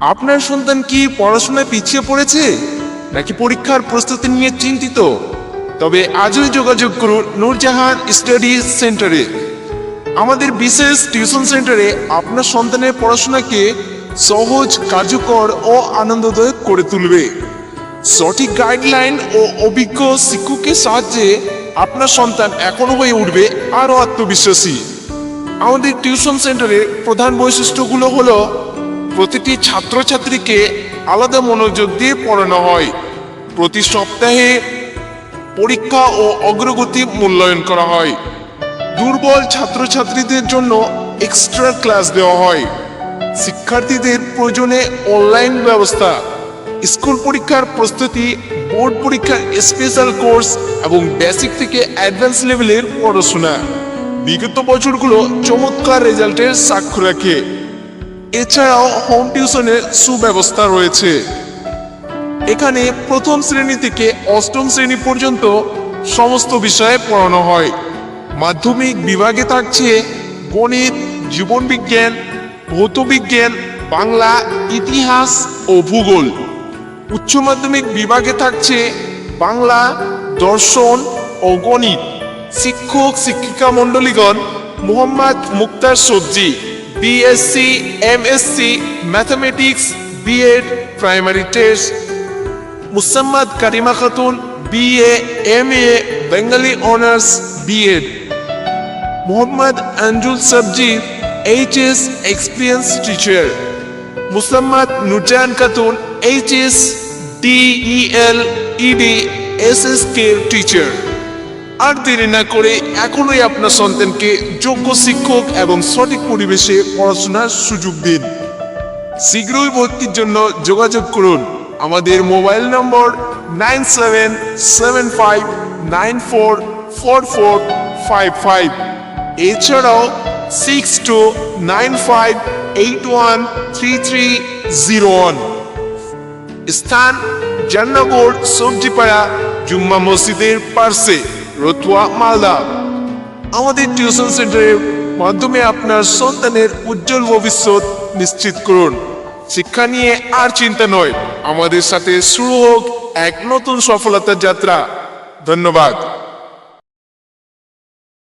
আপনার সন্তান কি পড়াশোনায় পিছিয়ে পড়েছে নাকি পরীক্ষার প্রস্তুতি নিয়ে চিন্তিত? তবে আজই যোগাযোগ করুন নূরজাহান স্টাডি সেন্টারে। আমাদের বিশেষ টিউশন সেন্টারে আপনার সন্তানের পড়াশোনাকে সহজ, কার্যকর ও আনন্দদায়ক করে তুলবে। সঠিক গাইডলাইন ও অভিজ্ঞ শিক্ষকের সাহায্যে আপনার সন্তান এখন হয়ে উঠবে আরও আত্মবিশ্বাসী। আমাদের টিউশন সেন্টারের প্রধান বৈশিষ্ট্যগুলো হলো, প্রতিটি ছাত্রছাত্রীকে আলাদা মনোযোগ দিয়ে পড়ানো হয়। প্রতি সপ্তাহে পরীক্ষা ও অগ্রগতি মূল্যায়ন করা হয়। দুর্বল ছাত্রছাত্রীদের জন্য এক্সট্রা ক্লাস দেওয়া হয়। শিক্ষার্থীদের প্রয়োজনে অনলাইন ব্যবস্থা, স্কুল পরীক্ষার প্রস্তুতি, বোর্ড পরীক্ষার স্পেশাল কোর্স এবং বেসিক থেকে অ্যাডভান্স লেভেলের পড়াশোনা বিগত বছরগুলো চমৎকার রেজাল্টের সাক্ষ্য রাখে। এছাড়াও হোম টিউশনের সুব্যবস্থা রয়েছে। এখানে প্রথম শ্রেণী থেকে অষ্টম শ্রেণী পর্যন্ত সমস্ত বিষয়ে পড়ানো হয়। মাধ্যমিক বিভাগে থাকছে গণিত, জীবনবিজ্ঞান, ভৌতবিজ্ঞান, বাংলা, ইতিহাস ও ভূগোল। উচ্চ মাধ্যমিক বিভাগে থাকছে বাংলা, দর্শন ও গণিত। শিক্ষক শিক্ষিকা মণ্ডলীগণ Mohammad Muktar Sabji, BSc, MSc mathematics, BEd primary test, Musammad Karima Khatun, BA, MA Bengali honours, BEd, Mohammad Anjul Sabji, HS experience teacher, Musammad Nurjahan Khatun, HS DEl Ed SSK teacher. আর দেরি না করে এখনই আপনার সন্তানকে যোগ্য শিক্ষক এবং সঠিক পরিবেশে পড়াশোনার সুযোগ দিন। শীঘ্রই ভর্তির জন্য যোগাযোগ করুন। আমাদের মোবাইল নম্বর 9775944455। এছাড়াও 6295813301। স্থান জান্নাগর সবজিপাড়া জুম্মা মসজিদের পার্শ্বে, রতুয়া, মালদা। আমাদের টিউশন সেন্টারের মাধ্যমে আপনার সন্তানের উজ্জ্বল ভবিষ্যৎ নিশ্চিত করুন। শিক্ষা নিয়ে আর চিন্তা নয়, আমাদের সাথে শুরু হোক এক নতুন সফলতার যাত্রা। ধন্যবাদ।